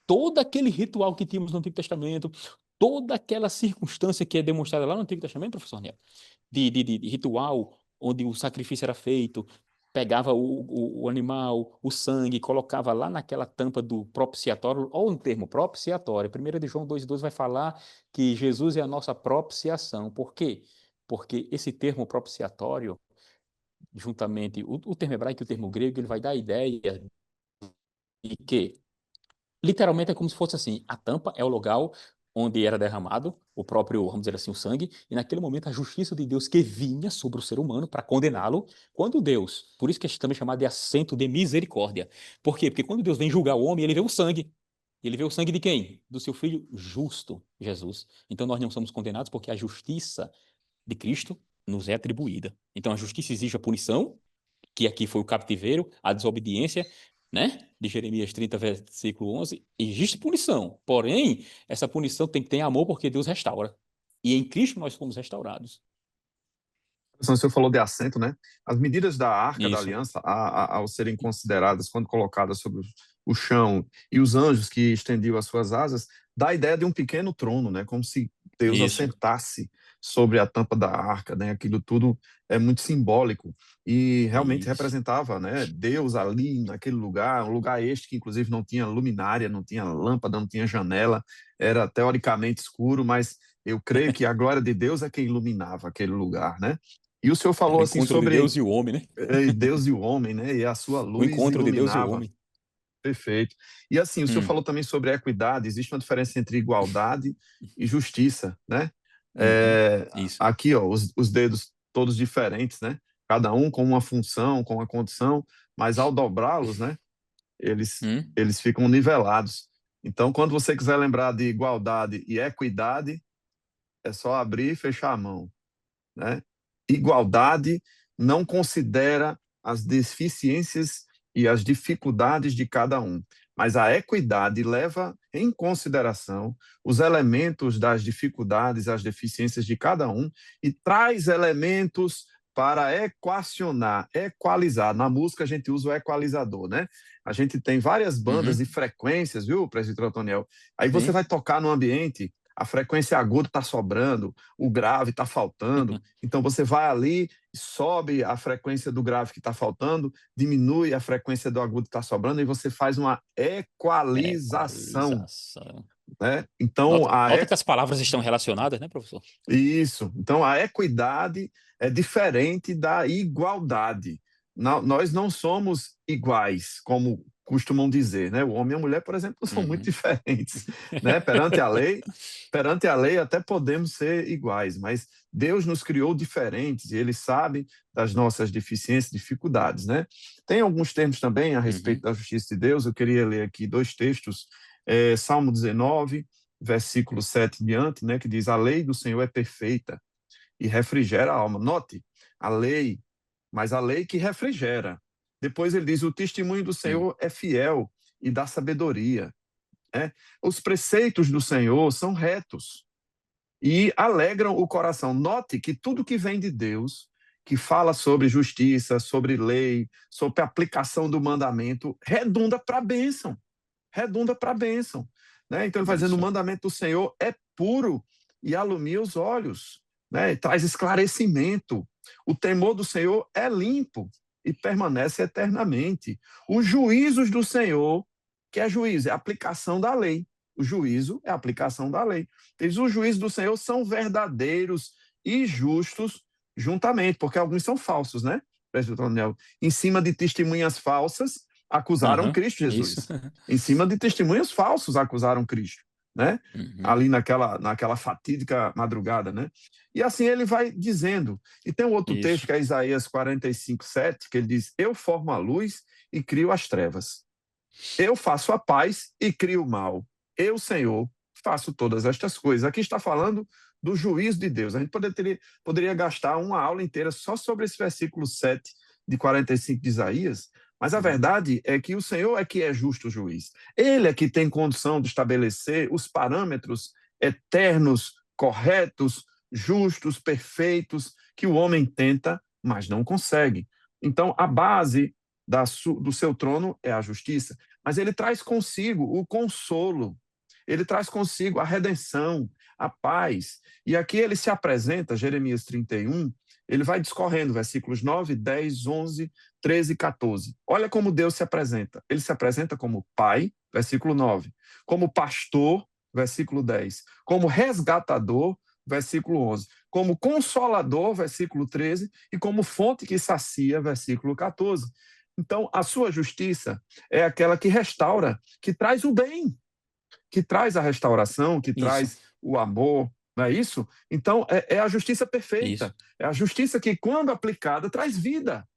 Todo aquele ritual que tínhamos no Antigo Testamento, toda aquela circunstância que é demonstrada lá no Antigo Testamento, professor Niel, de ritual, onde o sacrifício era feito, pegava o animal, o sangue, colocava lá naquela tampa do propiciatório, ou no termo propiciatório. 1 de João 2,12 vai falar que Jesus é a nossa propiciação. Por quê? Porque esse termo propiciatório, juntamente, o termo hebraico e o termo grego, ele vai dar a ideia de que literalmente é como se fosse assim: a tampa é o lugar onde era derramado o próprio, vamos dizer assim, o sangue, e naquele momento a justiça de Deus que vinha sobre o ser humano para condená-lo, quando Deus, por isso que é também chamado de assento de misericórdia. Por quê? Porque quando Deus vem julgar o homem, ele vê o sangue. Ele vê o sangue de quem? Do seu filho justo, Jesus. Então nós não somos condenados porque a justiça de Cristo nos é atribuída. Então a justiça exige a punição, que aqui foi o cativeiro, a desobediência, né? De Jeremias 30, versículo 11, existe punição. Porém, essa punição tem que ter amor porque Deus restaura. E em Cristo nós fomos restaurados. O senhor falou de assento, né? As medidas da Arca da Isso. Aliança, ao serem consideradas, quando colocadas sobre o chão, e os anjos que estendiam as suas asas, dá a ideia de um pequeno trono, né? Como se Deus Isso. assentasse sobre a tampa da arca, né? Aquilo tudo é muito simbólico e realmente Isso. representava, né, Deus ali naquele lugar, um lugar este que inclusive não tinha luminária, não tinha lâmpada, não tinha janela, era teoricamente escuro, mas eu creio que a glória de Deus é quem iluminava aquele lugar, né? E o senhor É falou o assim encontro de sobre Deus e o homem, né? Deus e o homem, né? E a sua O luz encontro de Deus e o iluminava. homem. Perfeito. E assim, o senhor Hum. falou também sobre equidade, existe uma diferença entre igualdade e justiça, né? Uhum. Isso. Aqui, ó, os dedos todos diferentes, né? Cada um com uma função, com uma condição, mas ao dobrá-los, né? Hum. Eles ficam nivelados. Então, quando você quiser lembrar de igualdade e equidade, é só abrir e fechar a mão, né? Igualdade não considera as deficiências e as dificuldades de cada um, mas a equidade leva em consideração os elementos das dificuldades, as deficiências de cada um e traz elementos para equacionar, equalizar. Na música a gente usa o equalizador, né? A gente tem várias bandas Uhum. e frequências, viu, presbítero Otoniel? Aí você Sim. vai tocar no ambiente, a frequência aguda está sobrando, o grave está faltando, então você vai ali, sobe a frequência do grave que está faltando, diminui a frequência do agudo que está sobrando e você faz uma equalização, Equalização. né? Então, Nota que as palavras estão relacionadas, né, professor? isso. Então, a equidade é diferente da igualdade. Nós não somos iguais, como costumam dizer, né? O homem e a mulher, por exemplo, são muito Uhum. diferentes, né? Perante a lei até podemos ser iguais, mas Deus nos criou diferentes e Ele sabe das nossas deficiências, dificuldades, né? Tem alguns termos também a respeito Uhum. da justiça de Deus. Eu queria ler aqui dois textos, Salmo 19, versículo 7 em diante, né, que diz: a lei do Senhor é perfeita e refrigera a alma. Note, a lei, mas a lei que refrigera. Depois ele diz: o testemunho do Hum. Senhor é fiel e dá sabedoria. Né? Os preceitos do Senhor são retos e alegram o coração. Note que tudo que vem de Deus, que fala sobre justiça, sobre lei, sobre a aplicação do mandamento, redunda para a bênção, redunda para a bênção. Né? Então, ele vai dizendo: o Isso. mandamento do Senhor é puro e alumia os olhos, né? Traz esclarecimento. O temor do Senhor é limpo e permanece eternamente. Os juízos do Senhor, que é juízo, é a aplicação da lei. O juízo é a aplicação da lei. Diz: os juízos do Senhor são verdadeiros e justos juntamente, porque alguns são falsos, né? Em cima de testemunhas falsas, acusaram Aham. Cristo Isso. Jesus. Em cima de testemunhos falsos, acusaram Cristo, né? Uhum. Ali naquela fatídica madrugada, né? E assim ele vai dizendo. E tem um outro texto Isso. que é Isaías 45, 7, que ele diz: eu formo a luz e crio as trevas. Eu faço a paz e crio o mal. Eu, Senhor, faço todas estas coisas. Aqui está falando do juízo de Deus. A gente poderia gastar uma aula inteira só sobre esse versículo 7 de 45 de Isaías, mas a Uhum. verdade é que o Senhor é que é justo juiz. Ele é que tem condição de estabelecer os parâmetros eternos, corretos, justos, perfeitos, que o homem tenta, mas não consegue. Então, a base do seu trono é a justiça, mas ele traz consigo o consolo, ele traz consigo a redenção, a paz. E aqui ele se apresenta, Jeremias 31, ele vai discorrendo, versículos 9, 10, 11, 13 e 14. Olha como Deus se apresenta. Ele se apresenta como pai, versículo 9, como pastor, versículo 10, como resgatador, versículo 11, como consolador, versículo 13, e como fonte que sacia, versículo 14. Então, a sua justiça é aquela que restaura, que traz o bem, que traz a restauração, que Isso. traz o amor, não é isso? Então, é a justiça Isso. perfeita. É a justiça que, quando aplicada, traz vida,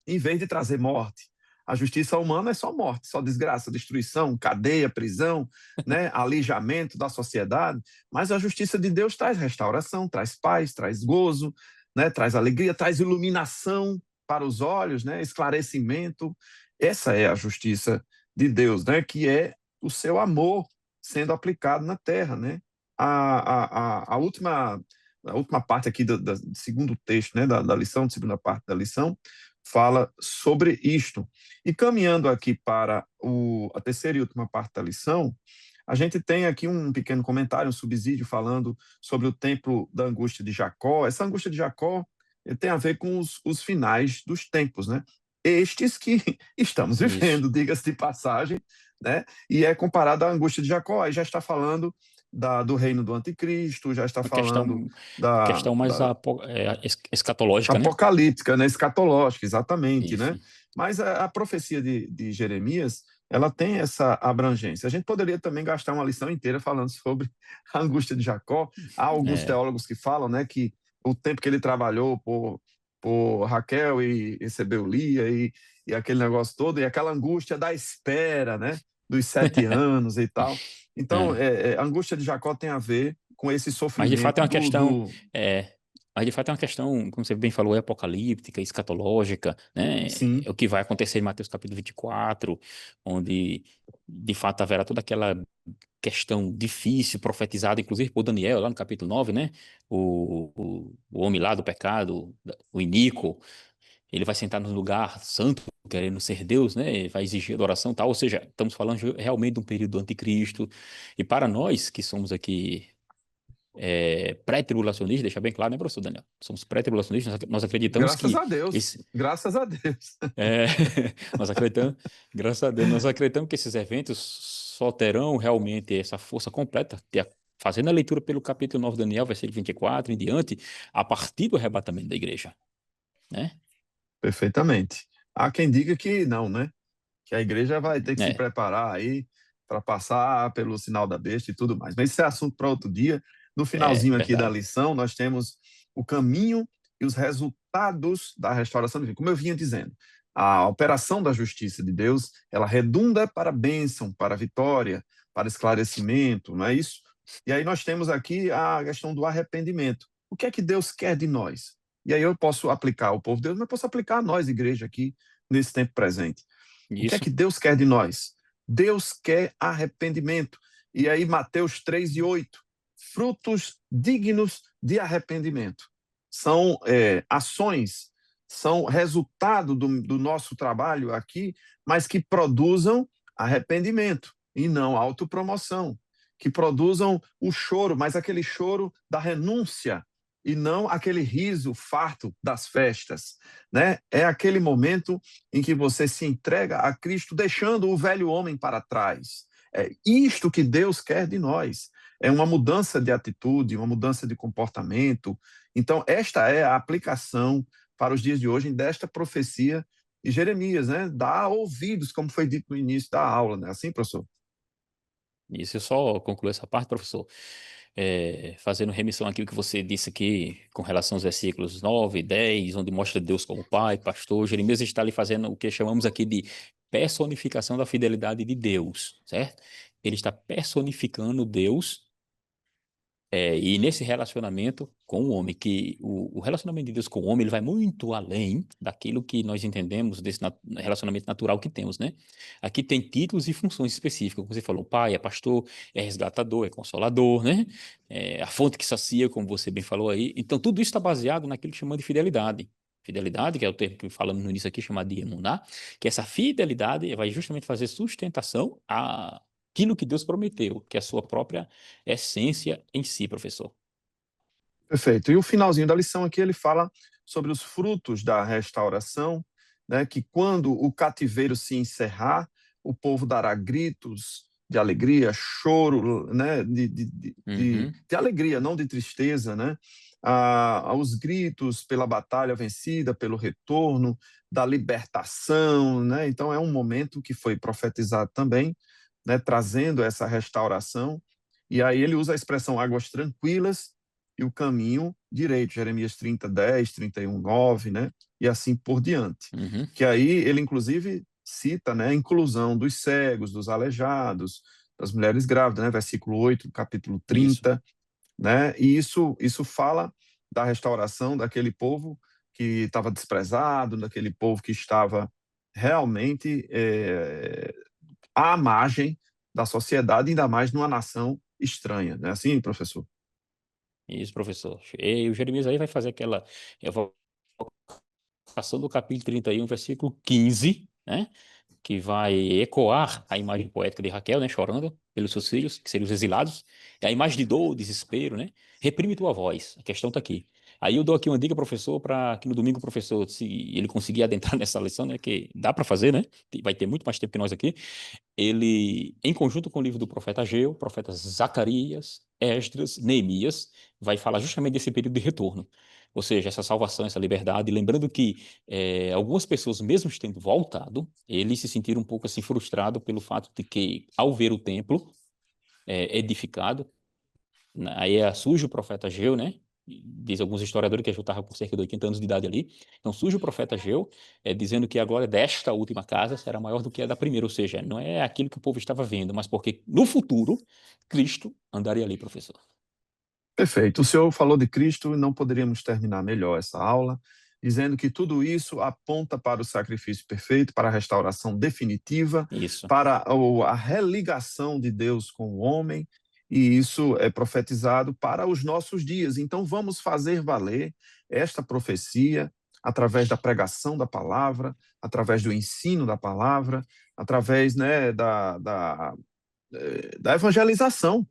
em vez de trazer morte. A justiça humana é só morte, só desgraça, destruição, cadeia, prisão, né? Alijamento da sociedade. Mas a justiça de Deus traz restauração, traz paz, traz gozo, né? Traz alegria, traz iluminação para os olhos, né? Esclarecimento. Essa é a justiça de Deus, né? Que é o seu amor sendo aplicado na terra, né? A última parte aqui do segundo texto, né? Da lição, da segunda parte da lição, fala sobre isto. E caminhando aqui para a terceira e última parte da lição, A gente tem aqui um pequeno comentário, um subsídio falando sobre o templo da angústia de Jacó. Essa angústia de Jacó tem a ver com os finais dos tempos, né? Estes que estamos Isso. vivendo, diga-se de passagem, né? E é comparado à angústia de Jacó, aí já está falando do reino do anticristo, já está A falando questão mais da escatológica, né? apocalíptica, né? Escatológica, exatamente, Isso. né? Mas a profecia de Jeremias, ela tem essa abrangência. A gente poderia também gastar uma lição inteira falando sobre a angústia de Jacó. Há alguns É, teólogos que falam, né, que o tempo que ele trabalhou por Raquel e recebeu Lia e aquele negócio todo, e aquela angústia da espera, né, dos 7 anos e tal. Então, é. a angústia de Jacó tem a ver com esse Mas de fato é sofrimento uma questão, do é, mas de fato é uma questão, como você bem falou, é apocalíptica, escatológica, né? sim, É o que vai acontecer em Mateus capítulo 24, onde de fato haverá toda aquela questão difícil, profetizada, inclusive por Daniel, lá no capítulo 9, né? O homem lá do pecado, o iníquo, ele vai sentar no lugar santo, querendo ser Deus, né? Vai exigir adoração e tal. Ou seja, estamos falando realmente de um período do anticristo. E para nós que somos aqui pré-tribulacionistas, deixa bem claro, né, professor Daniel? Somos pré-tribulacionistas, nós acreditamos graças que a Deus, esse, graças a Deus. é, nós acreditamos, graças a Deus, nós acreditamos que esses eventos só terão realmente essa força completa, fazendo a leitura pelo capítulo 9 de Daniel, versículo 24 em diante, a partir do arrebatamento da igreja, né? Perfeitamente. Há quem diga que não, né? Que a igreja vai ter que se É, preparar aí para passar pelo sinal da besta e tudo mais. Mas isso é assunto para outro dia. No finalzinho aqui da verdade. lição, nós temos o caminho e os resultados da restauração divina. Como eu vinha dizendo, a operação da justiça de Deus, ela redunda para a bênção, para a vitória, para esclarecimento, não é isso? E aí nós temos aqui a questão do arrependimento. O que é que Deus quer de nós? E aí eu posso aplicar ao povo de Deus, mas posso aplicar a nós, igreja, aqui, nesse tempo presente. O que é Isso, que Deus quer de nós? Deus quer arrependimento. E aí, Mateus 3:8, frutos dignos de arrependimento. São ações, são resultado do nosso trabalho aqui, mas que produzam arrependimento e não autopromoção. Que produzam o choro, mas aquele choro da renúncia e não aquele riso farto das festas, né? É aquele momento em que você se entrega a Cristo, deixando o velho homem para trás. É isto que Deus quer de nós. É uma mudança de atitude, uma mudança de comportamento. Então, esta é a aplicação para os dias de hoje desta profecia de Jeremias, né? Dá ouvidos, como foi dito no início da aula, né? Assim, professor? isso. Eu só concluo essa parte, professor, fazendo remissão aqui ao que você disse aqui com relação aos versículos 9 e 10, onde mostra Deus como Pai, Pastor. Jeremias está ali fazendo o que chamamos aqui de personificação da fidelidade de Deus, certo? Ele está personificando Deus. E nesse relacionamento com o homem, que o relacionamento de Deus com o homem, ele vai muito além daquilo que nós entendemos desse relacionamento natural que temos, né? Aqui tem títulos e funções específicas, como você falou, pai, é pastor, é resgatador, é consolador, né? É a fonte que sacia, como você bem falou aí. Então, tudo isso está baseado naquilo que chamamos de fidelidade. Fidelidade, que é o termo que falamos no início aqui, chamado de emuná, que essa fidelidade vai justamente fazer sustentação àquilo que Deus prometeu, que é a sua própria essência em si, professor. Perfeito. E o finalzinho da lição aqui ele fala sobre os frutos da restauração, né, que quando o cativeiro se encerrar, o povo dará gritos de alegria, choro, né, Uhum. de alegria, não de tristeza, né? Os gritos pela batalha vencida, pelo retorno, da libertação, né? Então é um momento que foi profetizado também, né, trazendo essa restauração. E aí ele usa a expressão águas tranquilas e o caminho direito, Jeremias 30:10, 31:9, né? E assim por diante. Uhum. Que aí ele, inclusive, cita, né, a inclusão dos cegos, dos aleijados, das mulheres grávidas, né? Versículo 8, capítulo Isso. 30, né? E isso fala da restauração daquele povo que estava desprezado, daquele povo que estava realmente à margem da sociedade, ainda mais numa nação estranha, não é assim, professor? Isso, professor. E o Jeremias aí vai fazer aquela evocação do capítulo 31, versículo 15, né? que vai ecoar a imagem poética de Raquel, né, chorando pelos seus filhos, que seriam os exilados, é a imagem de dor, desespero, né? Reprime tua voz, a questão está aqui. Aí eu dou aqui uma dica, professor, para que no domingo o professor, se ele conseguir adentrar nessa lição, né, que dá para fazer, né? Vai ter muito mais tempo que nós aqui. Ele, em conjunto com o livro do profeta Ageu, profetas Zacarias, Esdras, Neemias, vai falar justamente desse período de retorno. Ou seja, essa salvação, essa liberdade. Lembrando que algumas pessoas, mesmo tendo voltado, eles se sentiram um pouco assim frustrados pelo fato de que, ao ver o templo edificado, aí surge o profeta Ageu, né? Diz alguns historiadores que Ageu estava com cerca de 80 anos de idade ali. Então surge o profeta Ageu, dizendo que a glória desta última casa será maior do que a da primeira. Ou seja, não é aquilo que o povo estava vendo, mas porque no futuro Cristo andaria ali, professor. Perfeito. O senhor falou de Cristo e não poderíamos terminar melhor essa aula, dizendo que tudo isso aponta para o sacrifício perfeito, para a restauração definitiva, Isso. para a religação de Deus com o homem, e isso é profetizado para os nossos dias. Então, vamos fazer valer esta profecia através da pregação da palavra, através do ensino da palavra, através, né, da evangelização,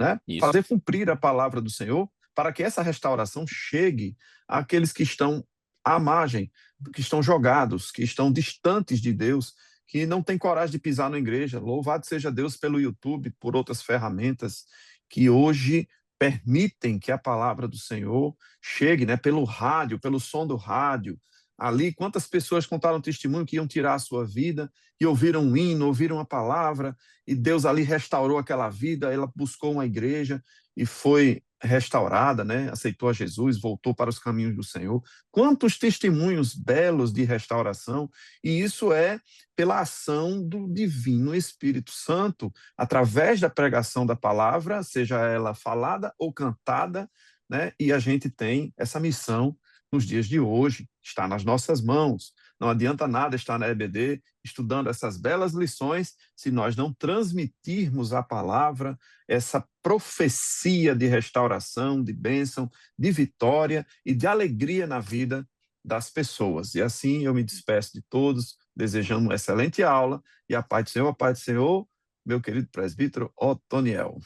né? Isso. Fazer cumprir a palavra do Senhor para que essa restauração chegue àqueles que estão à margem, que estão jogados, que estão distantes de Deus, que não têm coragem de pisar na igreja. Louvado seja Deus pelo YouTube, por outras ferramentas que hoje permitem que a palavra do Senhor chegue, né, pelo rádio, pelo som do rádio. Ali, quantas pessoas contaram testemunho que iam tirar a sua vida e ouviram um hino, ouviram a palavra, e Deus ali restaurou aquela vida, ela buscou uma igreja e foi restaurada, né? Aceitou a Jesus, voltou para os caminhos do Senhor. Quantos testemunhos belos de restauração, e isso é pela ação do divino Espírito Santo, através da pregação da palavra, seja ela falada ou cantada, né? E a gente tem essa missão nos dias de hoje, está nas nossas mãos. Não adianta nada estar na EBD estudando essas belas lições se nós não transmitirmos a palavra, essa profecia de restauração, de bênção, de vitória e de alegria na vida das pessoas. E assim eu me despeço de todos, desejando uma excelente aula e a paz do Senhor, meu querido presbítero Otoniel.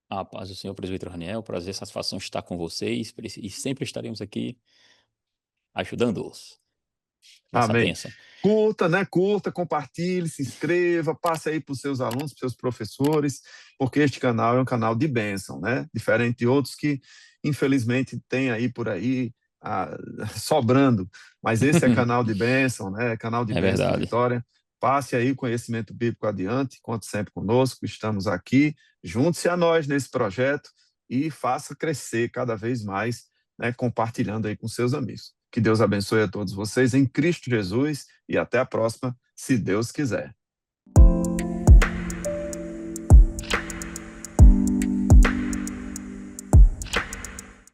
A paz do Senhor, presbítero Raniel, prazer, satisfação estar com vocês e sempre estaremos aqui ajudando-os nessa Amém. bênção. Curta, né? Curta, compartilhe, se inscreva, passe aí para os seus alunos, para os seus professores, porque este canal é um canal de bênção, né? Diferente de outros que, infelizmente, tem aí por aí sobrando. Mas esse é canal de bênção, né? Canal de É bênção e verdade. vitória. Passe aí o conhecimento bíblico adiante, conte sempre conosco, estamos aqui. Junte-se a nós nesse projeto e faça crescer cada vez mais, né? Compartilhando aí com seus amigos. Que Deus abençoe a todos vocês em Cristo Jesus e até a próxima, se Deus quiser.